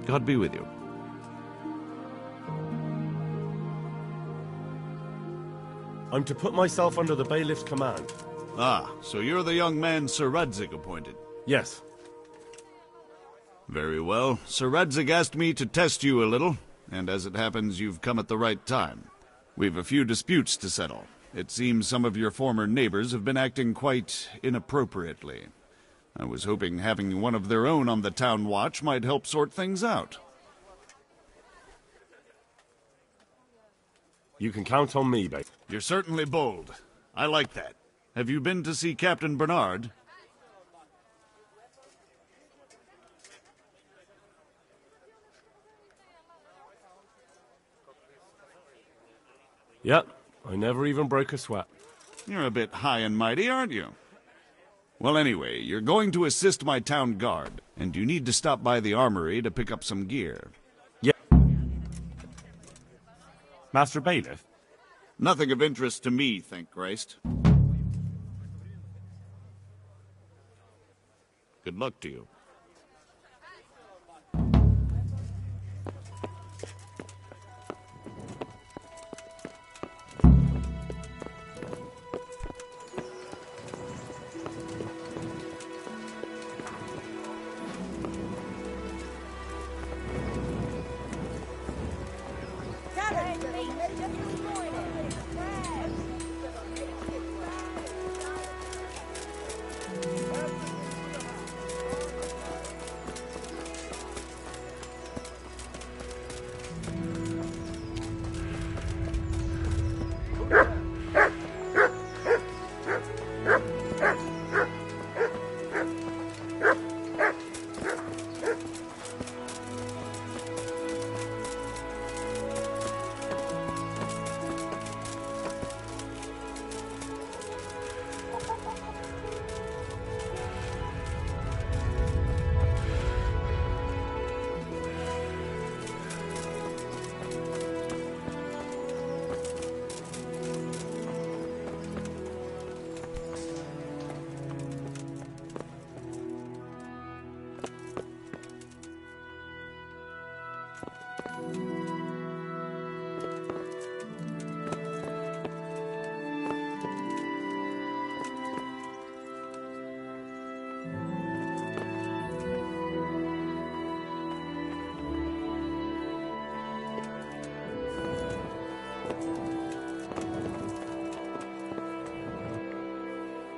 God be with you. I'm to put myself under the bailiff's command. Ah, so you're the young man Sir Radzig appointed. Yes. Very well. Sir Radzig asked me to test you a little, and as it happens, you've come at the right time. We've a few disputes to settle. It seems some of your former neighbors have been acting quite inappropriately. I was hoping having one of their own on the town watch might help sort things out. You can count on me, babe. You're certainly bold. I like that. Have you been to see Captain Bernard? Yep, I never even broke a sweat. You're a bit high and mighty, aren't you? Well, anyway, you're going to assist my town guard, and you need to stop by the armory to pick up some gear. Yeah. Master Bailiff? Nothing of interest to me, thank Christ. Good luck to you.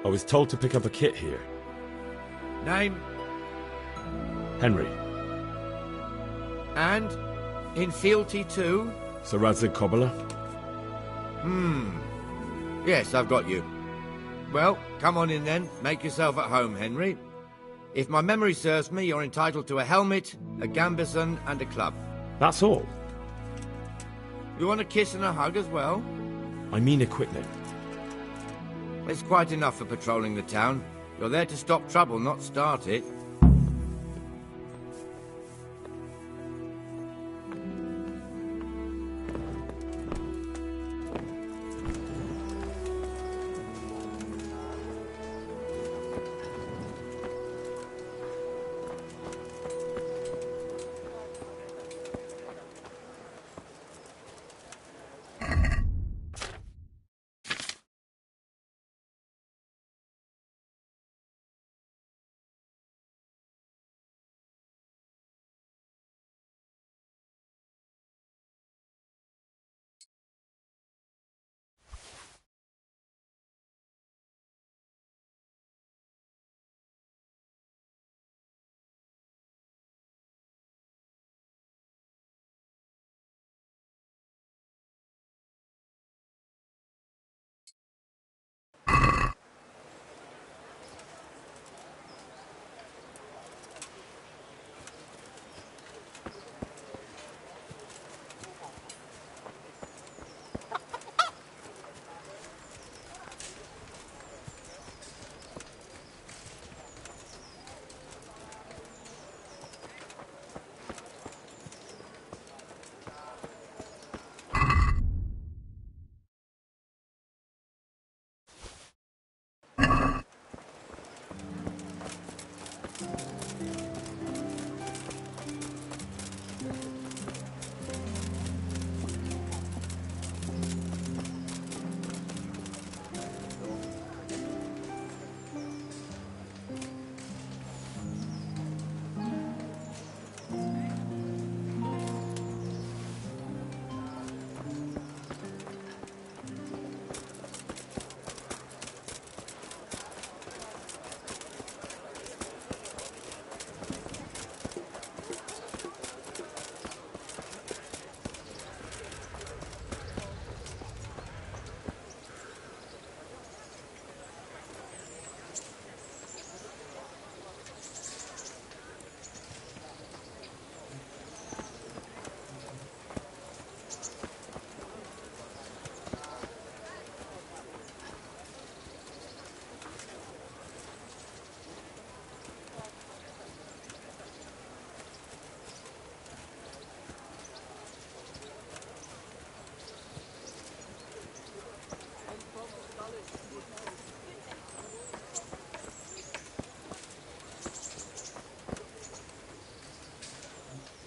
I was told to pick up a kit here. Name? Henry. And? In fealty too? Sir Radzig Cobbler? Yes, I've got you. Well, come on in then. Make yourself at home, Henry. If my memory serves me, you're entitled to a helmet, a gambeson, and a club. That's all? You want a kiss and a hug as well? I mean equipment. It's quite enough for patrolling the town. You're there to stop trouble, not start it.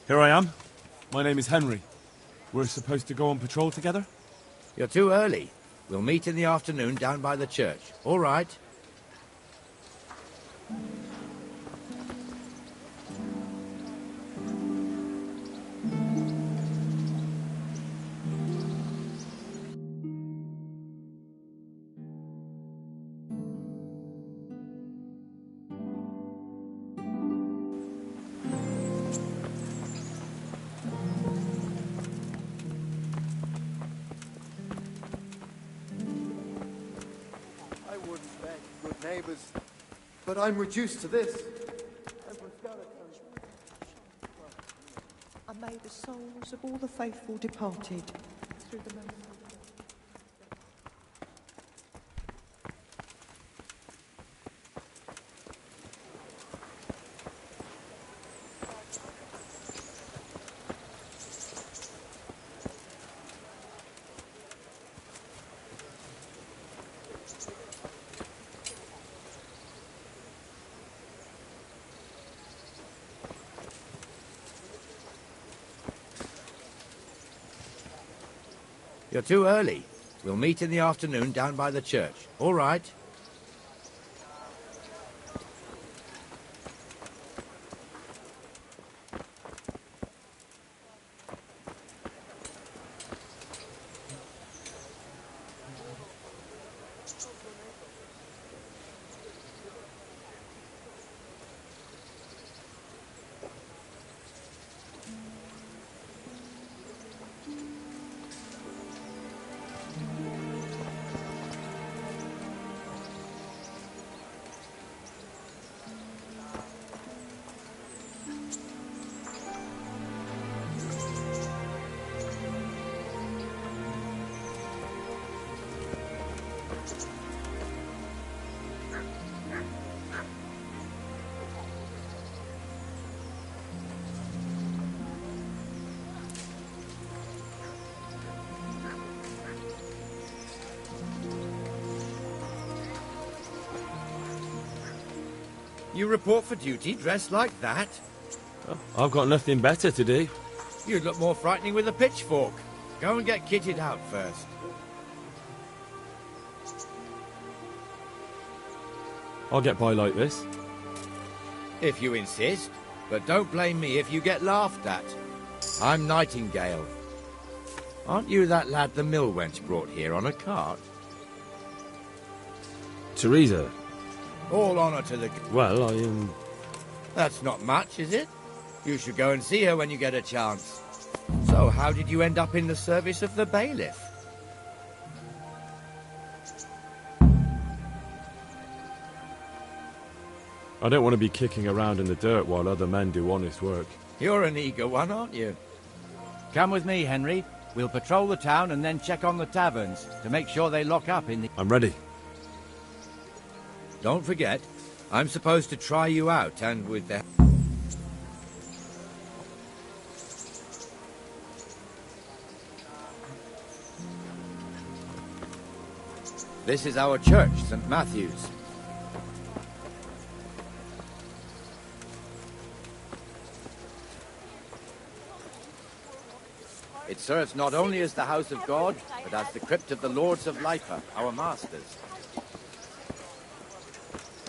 Here I am. My name is Henry. We're supposed to go on patrol together? You're too early. We'll meet in the afternoon down by the church. All right? Neighbours, but I'm reduced to this. And may the souls of all the faithful departed through the mercy. You're too early. We'll meet in the afternoon down by the church. All right? You report for duty dressed like that? Oh, I've got nothing better to do. You'd look more frightening with a pitchfork. Go and get kitted out first. I'll get by like this. If you insist, but don't blame me if you get laughed at. I'm Nightingale. Aren't you that lad the mill wench brought here on a cart? Teresa. All honour to the... Well, I am... That's not much, is it? You should go and see her when you get a chance. So, how did you end up in the service of the bailiff? I don't want to be kicking around in the dirt while other men do honest work. You're an eager one, aren't you? Come with me, Henry. We'll patrol the town and then check on the taverns to make sure they lock up in the... I'm ready. Don't forget, I'm supposed to try you out, and with the... This is our church, St. Matthew's. It serves not only as the house of God, but as the crypt of the Lords of Lipa, our masters.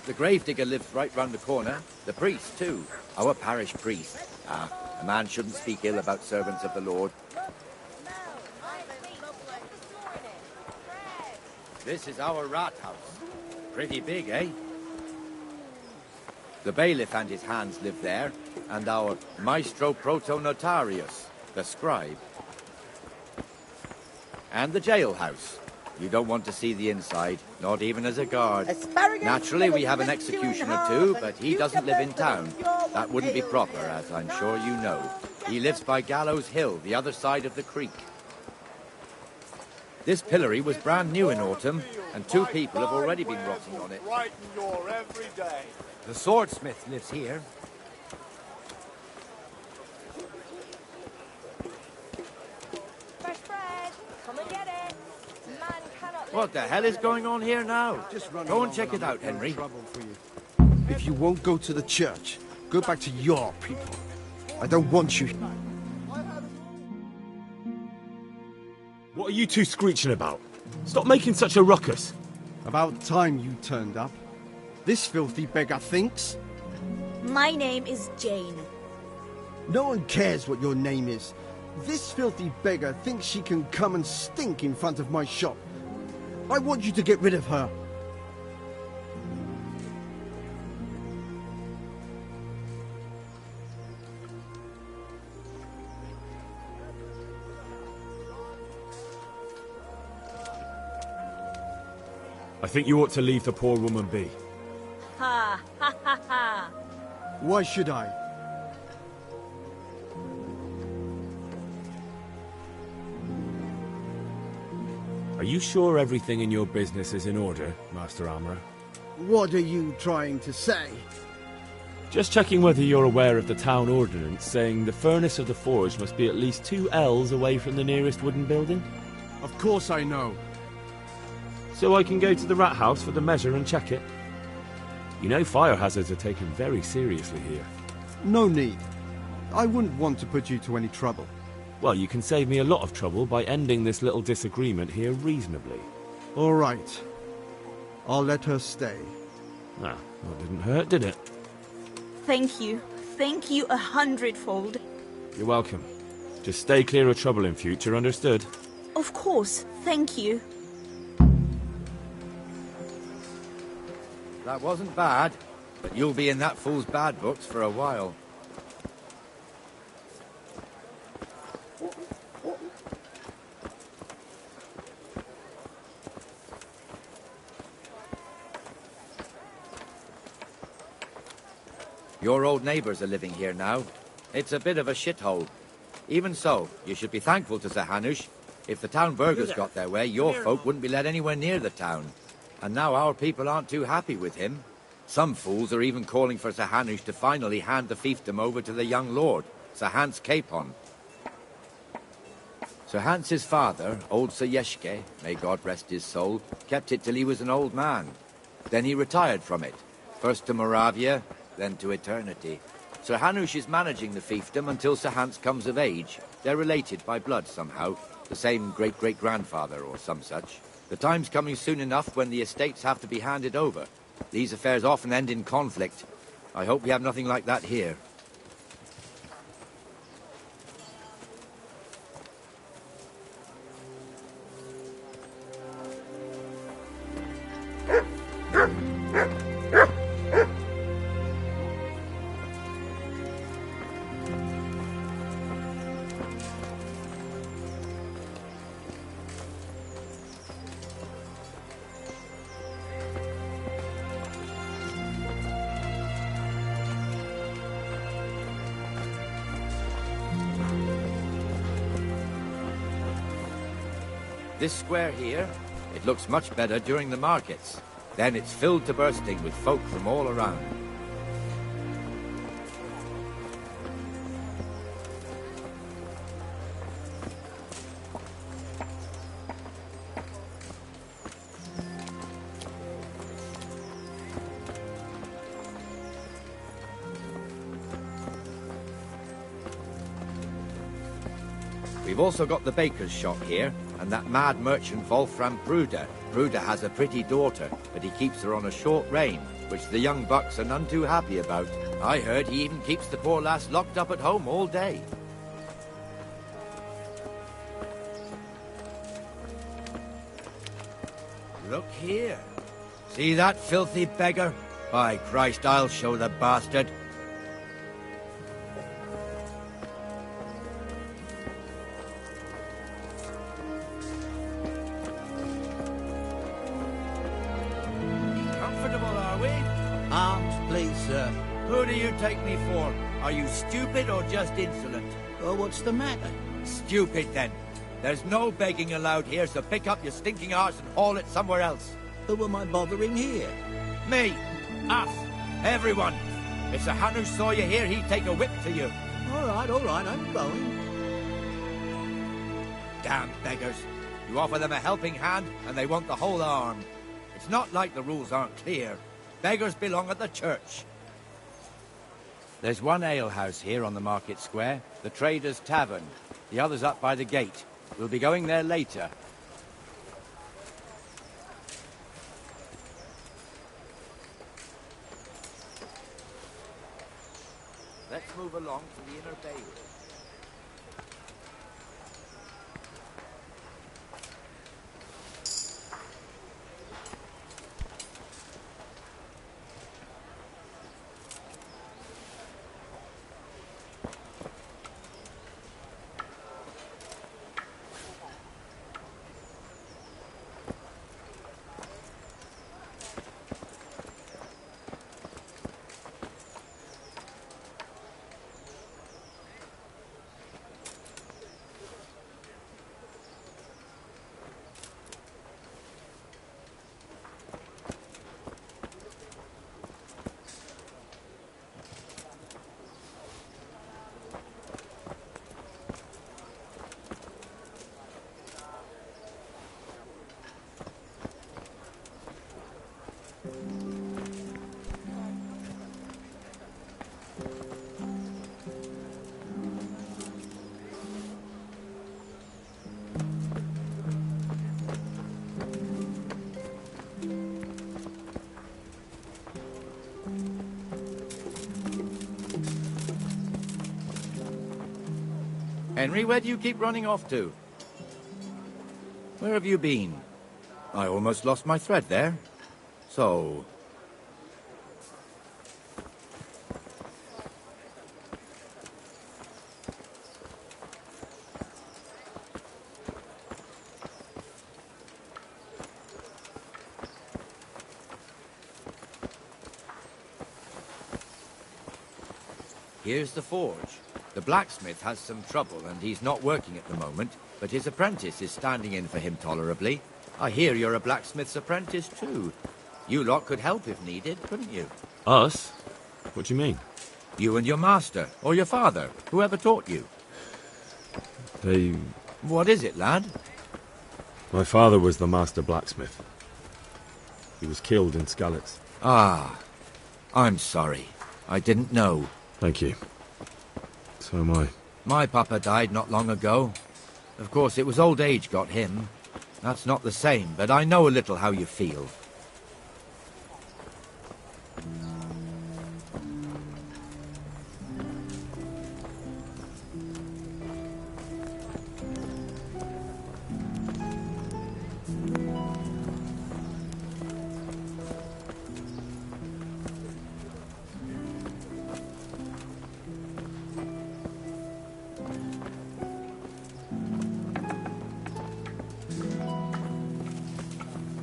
The gravedigger lives right round the corner. The priest, too. Our parish priest. Ah, a man shouldn't speak ill about servants of the Lord. This is our rat house. Pretty big, eh? The bailiff and his hands live there, and our maestro protonotarius, the scribe. And the jailhouse. You don't want to see the inside, not even as a guard. Naturally, we have an executioner too, but he doesn't live in town. That wouldn't be proper, as I'm sure you know. He lives by Gallows Hill, the other side of the creek. This pillory was brand new in autumn, and 2 people have already been rotting on it. The swordsmith lives here. What the hell is going on here now? Go and check it out, Henry. If you won't go to the church, go back to your people. I don't want you. What are you two screeching about? Stop making such a ruckus. About time you turned up. This filthy beggar thinks. My name is Jane. No one cares what your name is. This filthy beggar thinks she can come and stink in front of my shop. I want you to get rid of her. I think you ought to leave the poor woman be. Ha ha ha ha. Why should I? Are you sure everything in your business is in order, Master Armourer? What are you trying to say? Just checking whether you're aware of the town ordinance saying the furnace of the forge must be at least 2 ells away from the nearest wooden building. Of course I know. So I can go to the rat house for the measure and check it. You know fire hazards are taken very seriously here. No need. I wouldn't want to put you to any trouble. Well, you can save me a lot of trouble by ending this little disagreement here reasonably. All right. I'll let her stay. Ah, that didn't hurt, did it? Thank you. Thank you 100-fold. You're welcome. Just stay clear of trouble in future, understood? Of course. Thank you. That wasn't bad, but you'll be in that fool's bad books for a while. Your old neighbours are living here now. It's a bit of a shithole. Even so, you should be thankful to Sir Hanush. If the town burghers got their way, your folk wouldn't be let anywhere near the town. And now our people aren't too happy with him. Some fools are even calling for Sir Hanush to finally hand the fiefdom over to the young lord, Sir Hans Capon. Sir Hans's father, old Sir Yeshke, may God rest his soul, kept it till he was an old man. Then he retired from it, first to Moravia, then to eternity. Sir Hanush is managing the fiefdom until Sir Hans comes of age. They're related by blood somehow, the same great-great-grandfather or some such. The time's coming soon enough when the estates have to be handed over. These affairs often end in conflict. I hope we have nothing like that here. This square here, it looks much better during the markets. Then it's filled to bursting with folk from all around. We've also got the baker's shop here, and that mad merchant Wolfram Bruder. Bruder has a pretty daughter, but he keeps her on a short rein, which the young bucks are none too happy about. I heard he even keeps the poor lass locked up at home all day. Look here. See that filthy beggar? By Christ, I'll show the bastard. Who do you take me for? Are you stupid or just insolent? Oh, what's the matter? Stupid, then. There's no begging allowed here, so pick up your stinking arse and haul it somewhere else. Who am I bothering here? Me. Us. Everyone. If Sir Hanush saw you here, he'd take a whip to you. All right, I'm going. Damn beggars. You offer them a helping hand, and they want the whole arm. It's not like the rules aren't clear. Beggars belong at the church. There's one alehouse here on the market square, the Trader's Tavern. The other's up by the gate. We'll be going there later. Let's move along to the inner bay. Henry, where do you keep running off to? Where have you been? I almost lost my thread there. So... Here's the forge. The blacksmith has some trouble and he's not working at the moment, but his apprentice is standing in for him tolerably. I hear you're a blacksmith's apprentice too. You lot could help if needed, couldn't you? Us? What do you mean? You and your master, or your father, whoever taught you. They... What is it, lad? My father was the master blacksmith. He was killed in Skalitz. Ah, I'm sorry. I didn't know. Thank you. So am I. My papa died not long ago. Of course, it was old age got him. That's not the same, but I know a little how you feel.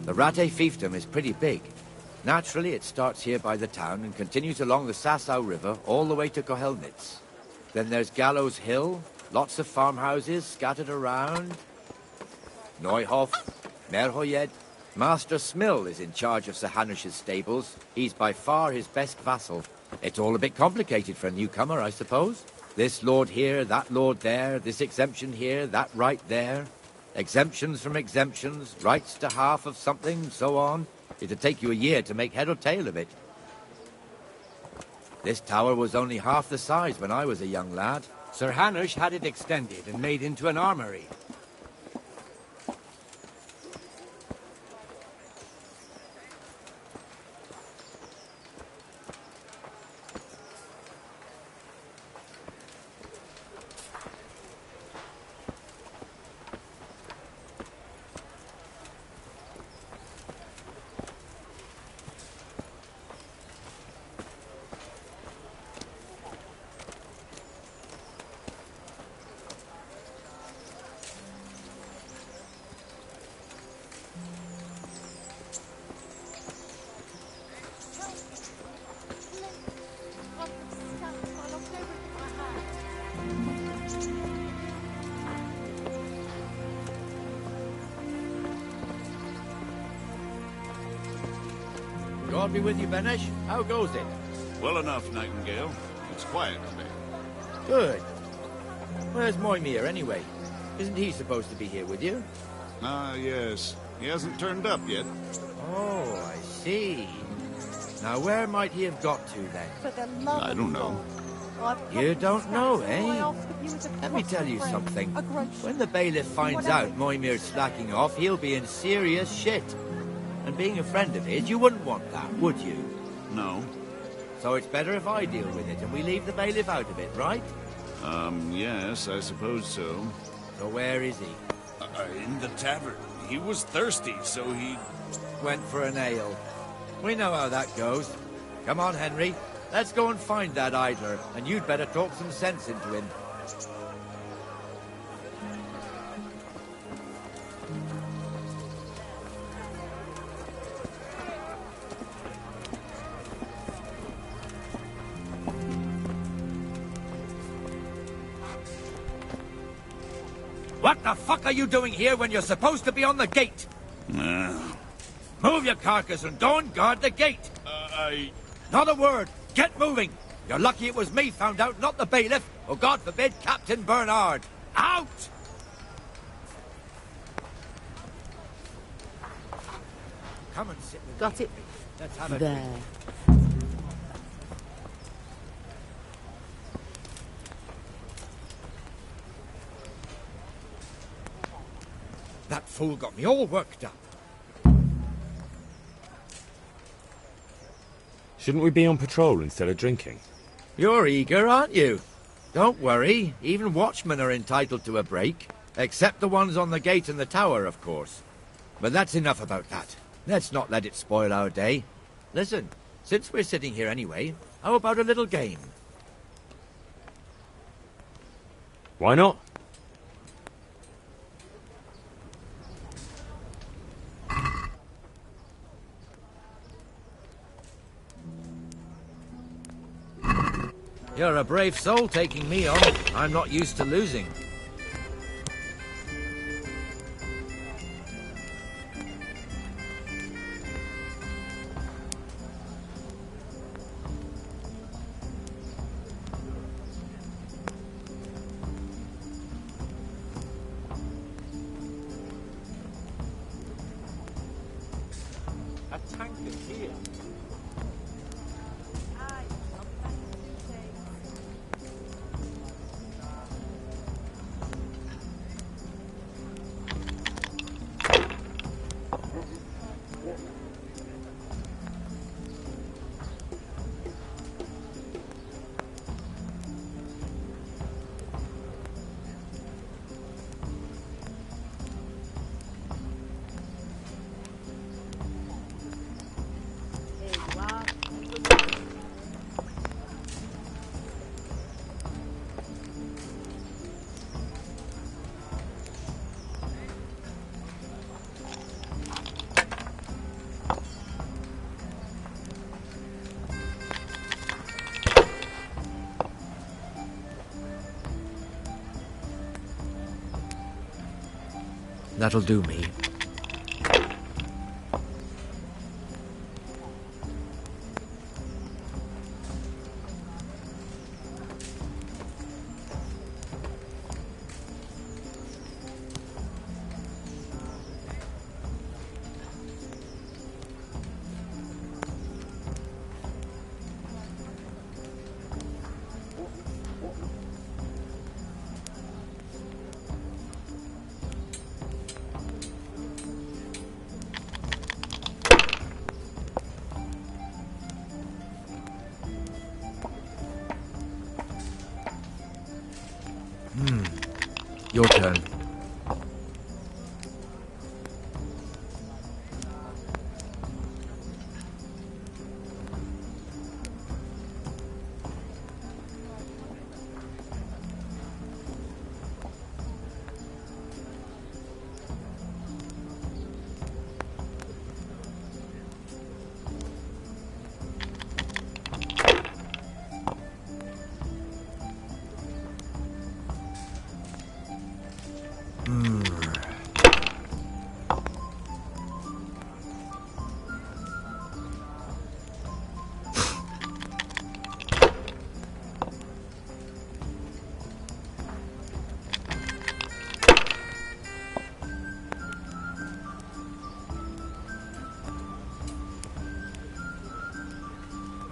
The Rate fiefdom is pretty big. Naturally, it starts here by the town and continues along the Sasau River all the way to Kohelnitz. Then there's Gallows Hill, lots of farmhouses scattered around. Neuhof, Merhoyed. Master Smill is in charge of Sir Hanush's stables. He's by far his best vassal. It's all a bit complicated for a newcomer, I suppose. This lord here, that lord there, this exemption here, that right there. Exemptions from exemptions, rights to half of something, so on. It'd take you a year to make head or tail of it. This tower was only half the size when I was a young lad. Sir Hanush had it extended and made into an armory. God be with you, Benesh. How goes it? Well enough, Nightingale. It's quiet today. Good. Where's Moimir, anyway? Isn't he supposed to be here with you? Ah, yes. He hasn't turned up yet. Oh, I see. Now, where might he have got to, then? For the love I don't know. You don't know, eh? Let me tell you something. When the bailiff finds out Moimir's slacking off, he'll be in serious shit. And being a friend of his, you wouldn't want that, would you? No. So it's better if I deal with it and we leave the bailiff out of it, right? Yes, I suppose so. So where is he? In the tavern. He was thirsty, so he... Went for an ale. We know how that goes. Come on, Henry. Let's go and find that idler, and you'd better talk some sense into him. What the fuck are you doing here when you're supposed to be on the gate? Move your carcass and don't guard the gate. Not a word. Get moving. You're lucky it was me found out, not the bailiff, or God forbid, Captain Bernard. Out! Come and sit with Got me. it. Let's have a There. drink. That fool got me all worked up. Shouldn't we be on patrol instead of drinking? You're eager, aren't you? Don't worry, even watchmen are entitled to a break. Except the ones on the gate and the tower, of course. But that's enough about that. Let's not let it spoil our day. Listen, since we're sitting here anyway, how about a little game? Why not? You're a brave soul taking me on. I'm not used to losing. A tank is here. That'll do me. Your turn.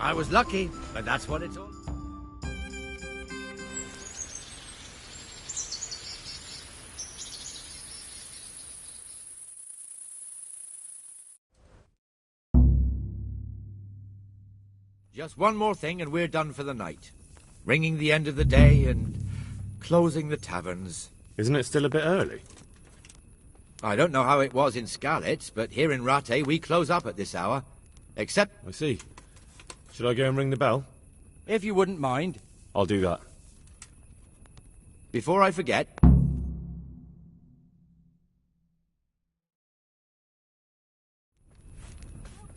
I was lucky, but that's what it's all. Just one more thing and we're done for the night. Ringing the end of the day and closing the taverns. Isn't it still a bit early? I don't know how it was in Scarlet, but here in Rattay we close up at this hour. Except... I see. Should I go and ring the bell? If you wouldn't mind. I'll do that. Before I forget...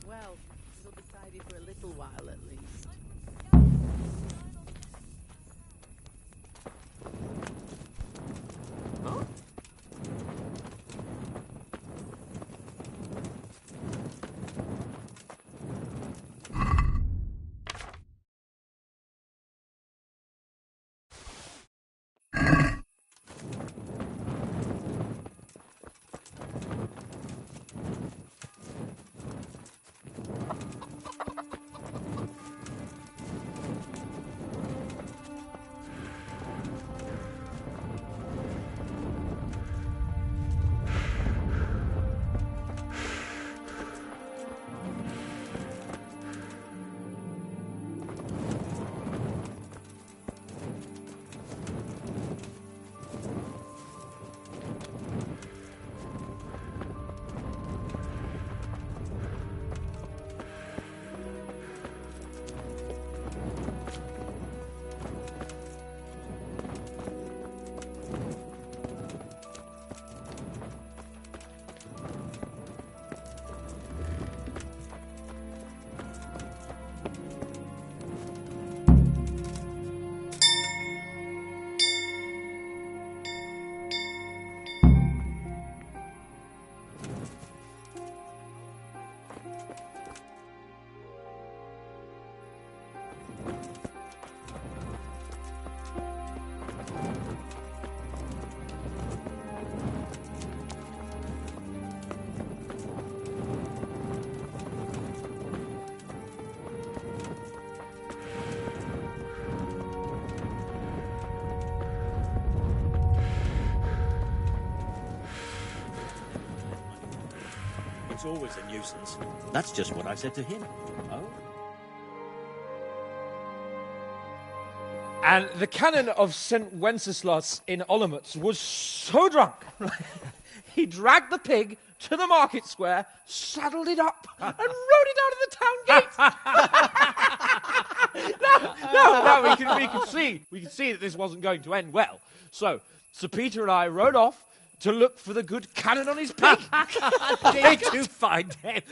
Well, it'll be tidy for a little while at least. Huh? It's always a nuisance. That's just what I said to him. Oh? And the canon of St. Wenceslas in Olomouc was so drunk, he dragged the pig to the market square, saddled it up, and rode it out of the town gate. No, we can see that this wasn't going to end well. So, Sir Peter and I rode off to look for the good canon on his pig. Did you find him?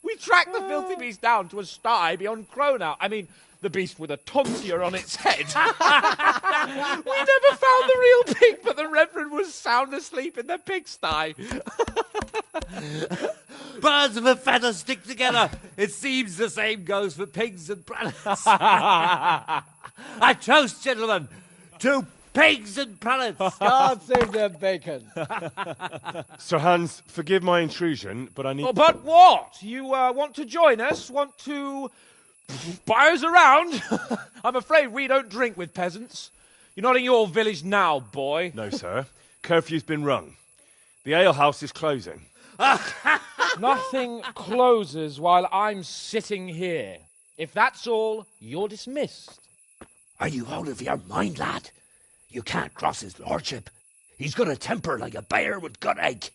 We tracked the filthy beast down to a sty beyond Cronow. I mean, the beast with a tonsure on its head. We never found the real pig, but the Reverend was sound asleep in the pigsty. Birds of a feather stick together. It seems the same goes for pigs and planets. I toast, gentlemen, to pigs and planets. God save the bacon. Sir Hans, forgive my intrusion, but I need... Oh, but what? You want to join us? Want to buy us around? I'm afraid we don't drink with peasants. You're not in your village now, boy. No, sir. Curfew's been rung. The alehouse is closing. Nothing closes while I'm sitting here. If that's all, you're dismissed. Are you out of your mind, lad? You can't cross his lordship. He's got a temper like a bear with gut ache.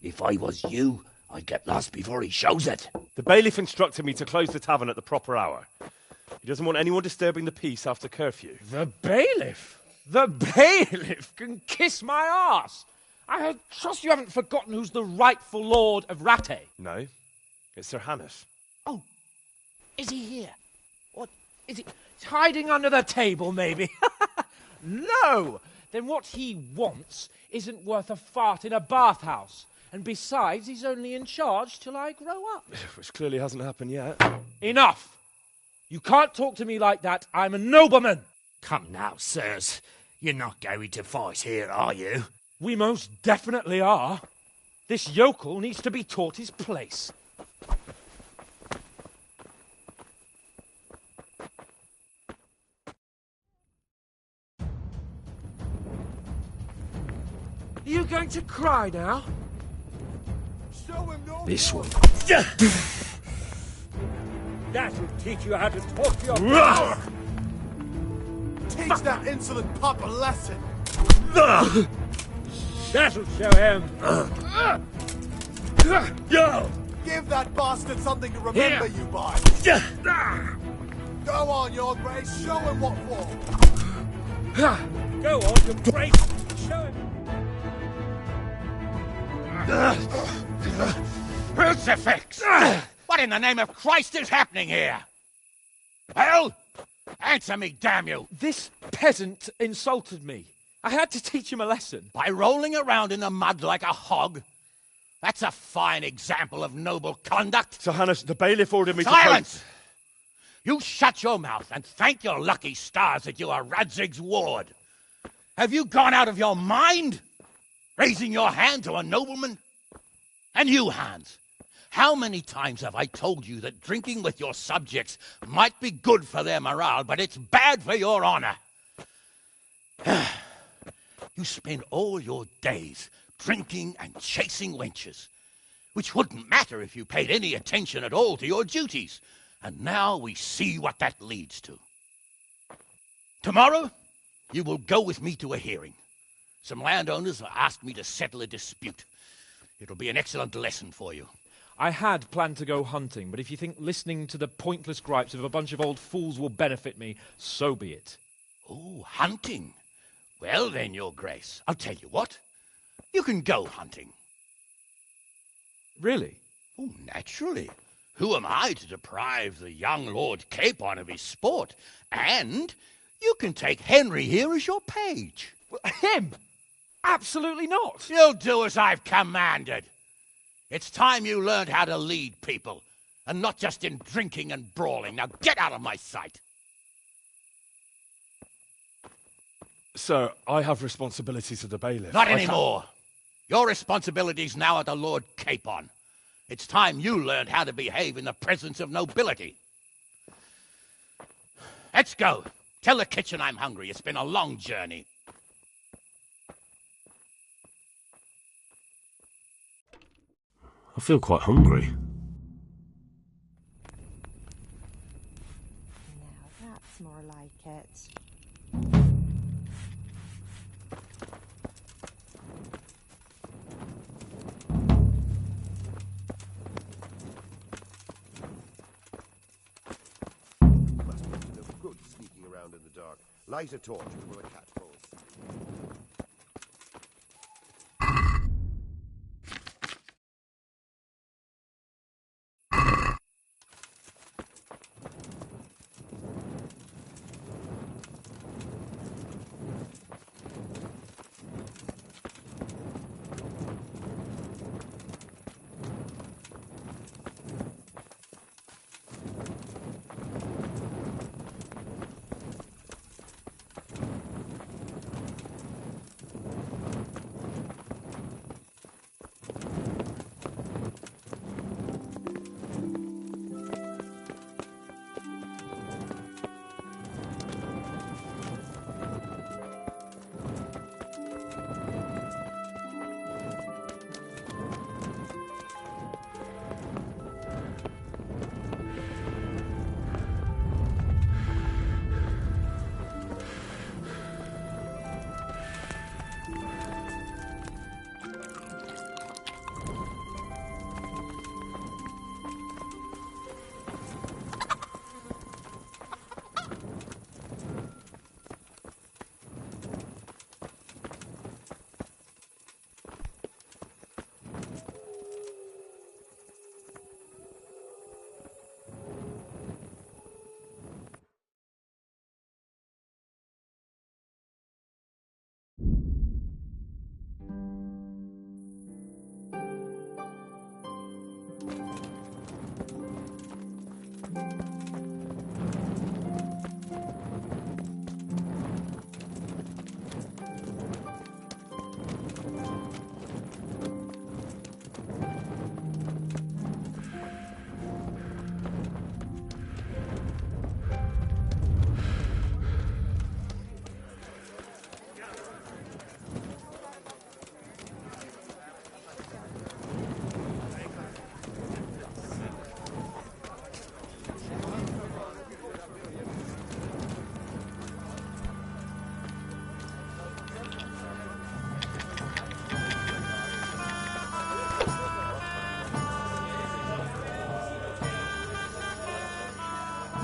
If I was you, I'd get lost before he shows it. The bailiff instructed me to close the tavern at the proper hour. He doesn't want anyone disturbing the peace after curfew. The bailiff? The bailiff can kiss my arse. I trust you haven't forgotten who's the rightful lord of Rattay. No, it's Sir Hannes. Oh, is he here? What, is he hiding under the table, maybe? No! Then what he wants isn't worth a fart in a bathhouse. And besides, he's only in charge till I grow up. Which clearly hasn't happened yet. Enough! You can't talk to me like that. I'm a nobleman. Come now, sirs. You're not going to fight here, are you? We most definitely are. This yokel needs to be taught his place. Are you going to cry now? This one. That'll teach you how to talk to your brothers. Teach that insolent pup a lesson. That'll show him. Yo! Give that bastard something to remember you by. Go on, Your Grace. Show him what for. Go on, Your Grace. Show him. Crucifix! What in the name of Christ is happening here? Well, answer me, damn you! This peasant insulted me. I had to teach him a lesson. By rolling around in the mud like a hog? That's a fine example of noble conduct. Sir Hannes, the bailiff ordered me Silence! You shut your mouth and thank your lucky stars that you are Radzig's ward. Have you gone out of your mind? Raising your hand to a nobleman? And you, Hans, how many times have I told you that drinking with your subjects might be good for their morale, but it's bad for your honor? You spend all your days drinking and chasing wenches, which wouldn't matter if you paid any attention at all to your duties. And now we see what that leads to. Tomorrow, you will go with me to a hearing. Some landowners have asked me to settle a dispute. It'll be an excellent lesson for you. I had planned to go hunting, but if you think listening to the pointless gripes of a bunch of old fools will benefit me, so be it. Oh, hunting. Well then, Your Grace, I'll tell you what. You can go hunting. Really? Oh, naturally. Who am I to deprive the young Lord Capon of his sport? And you can take Henry here as your page. Him? Absolutely not. You'll do as I've commanded. It's time you learned how to lead people, and not just in drinking and brawling. Now get out of my sight. Sir, I have responsibilities to the bailiff. Not anymore. Your responsibilities now are to Lord Capon. It's time you learned how to behave in the presence of nobility. Let's go. Tell the kitchen I'm hungry. It's been a long journey. I feel quite hungry. Now that's more like it. Good sneaking around in the dark. Light a torch before the cat falls.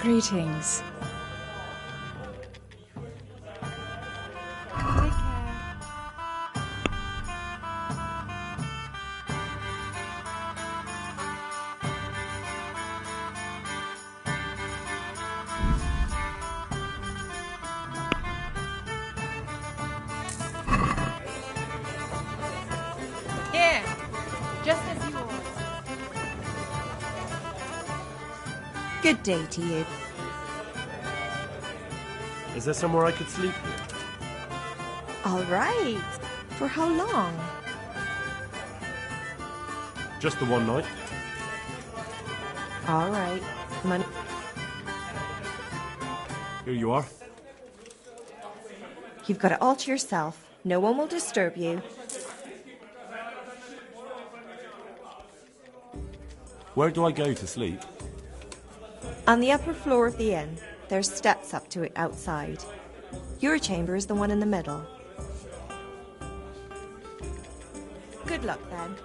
Greetings. Here, just as you ordered. Good day to you. Is there somewhere I could sleep here? All right. For how long? Just the one night. All right. Money. Here you are. You've got it all to yourself. No one will disturb you. Where do I go to sleep? On the upper floor of the inn, there's steps up to it outside. Your chamber is the one in the middle. Good luck then.